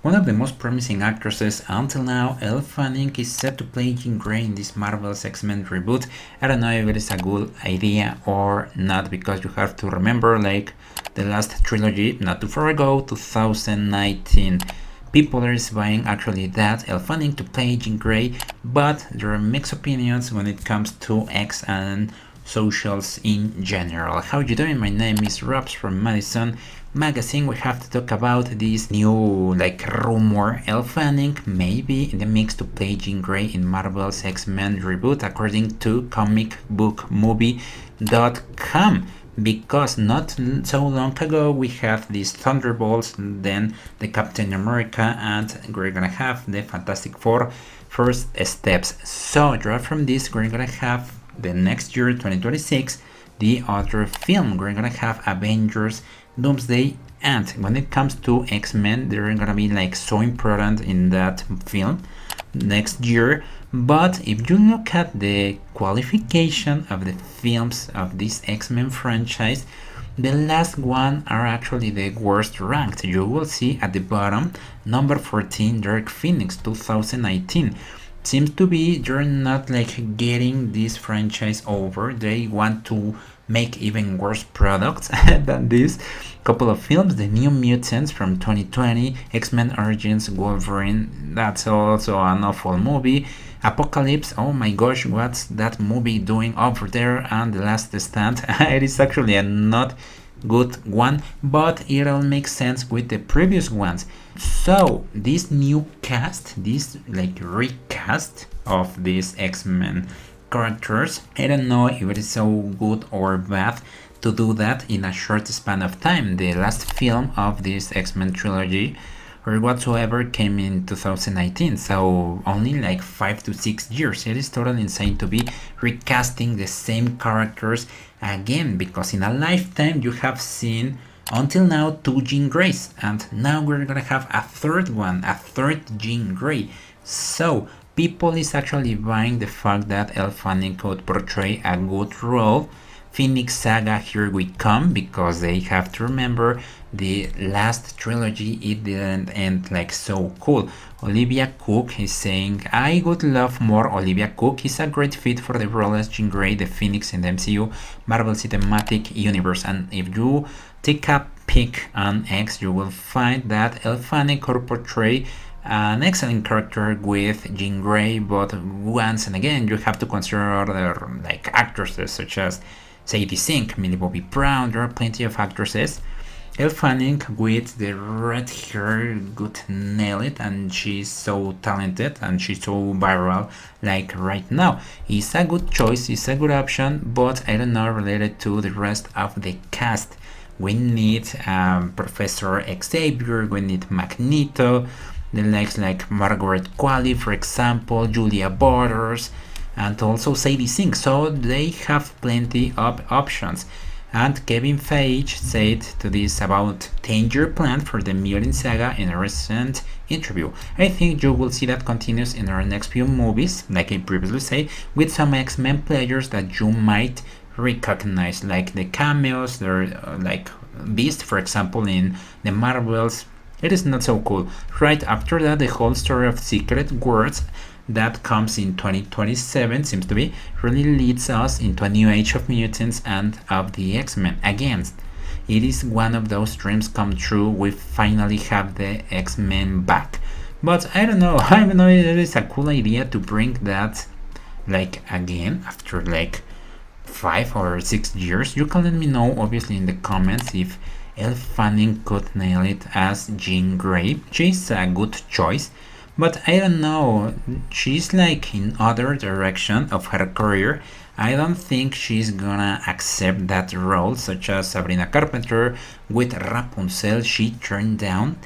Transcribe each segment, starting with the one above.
One of the most promising actresses until now, Elle Fanning, is set to play Jean Grey in this Marvel's X-Men reboot. I don't know if it is a good idea or not, because you have to remember, like the last trilogy, not too far ago, 2019. People are buying actually that Elle Fanning to play Jean Grey, but there are mixed opinions when it comes to X and socials in general. How you doing? My name is Robs from Madison Magazine. We have to talk about this new rumor. Elle Fanning may be in the mix to play Jean Grey in Marvel's X-Men reboot, according to comicbookmovie.com. Because not so long ago we have these Thunderbolts, then the Captain America, and we're gonna have the Fantastic Four first steps. So from this we're gonna have the next year 2026 the other film. We're gonna have Avengers Doomsday, and when it comes to X-Men, they're gonna be so important in that film next year. But if you look at the qualification of the films of this X-Men franchise, the last one are actually the worst ranked. You will see at the bottom, number 14, Dark Phoenix 2019. Seems to be they're not getting this franchise over. They want to make even worse products than this couple of films. The New Mutants from 2020, X-Men Origins Wolverine, that's also an awful movie. Apocalypse, oh my gosh, what's that movie doing over there? And The Last Stand, it is actually a not good one, but it all makes sense with the previous ones. So this new cast, this recast of these X-Men characters, I don't know if it is so good or bad to do that in a short span of time. The last film of this X-Men trilogy or whatsoever came in 2019, so only 5 to 6 years. It is totally insane to be recasting the same characters again, because in a lifetime you have seen until now 2 Jean Greys, and now we're gonna have a third one, a third Jean Grey. So people is actually buying the fact that Elle Fanning could portray a good role. Phoenix Saga, here we come, because they have to remember the last trilogy, it didn't end so cool. Olivia Cook is saying, I would love more Olivia Cook. Is a great fit for the role as Jean Grey, the Phoenix in the MCU Marvel Cinematic Universe. And if you take a peek on X, you will find that Elle Fanning could portray an excellent character with Jean Grey, but once and again you have to consider other actresses such as Sadie Sink, Millie Bobby Brown. There are plenty of actresses. Elle Fanning with the red hair could nail it, and she's so talented and she's so viral right now. It's a good choice, it's a good option, but I don't know related to the rest of the cast. We need Professor Xavier, we need Magneto, the likes like Margaret Qualley, for example, Julia Borders, and also Sadie Sink. So they have plenty of options. And Kevin Feige said to this about 10-year plan for the Mutant Saga in a recent interview. I think you will see that continues in our next few movies, like I previously said, with some X-Men players that you might recognize, like the cameos. They're like Beast, for example, in the Marvels. It is not so cool. Right after that, the whole story of Secret Wars that comes in 2027 seems to be really leads us into a new age of mutants and of the X-Men. Again, it is one of those dreams come true. We finally have the X-Men back. But I don't know if it is a cool idea to bring that again after 5 or 6 years. You can let me know obviously in the comments if Elle Fanning could nail it as Jean Grey. She's a good choice, but I don't know, she's in other direction of her career. I don't think she's gonna accept that role, such as Sabrina Carpenter with Rapunzel. She turned down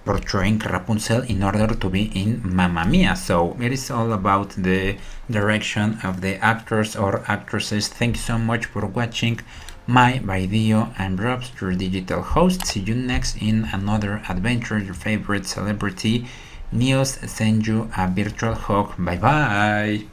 portraying Rapunzel in order to be in Mamma Mia. So it is all about the direction of the actors or actresses. Thank you so much for watching my video. I'm Robs, your digital host. See you next in another adventure. Your favorite celebrity news. Send you a virtual hug. Bye bye.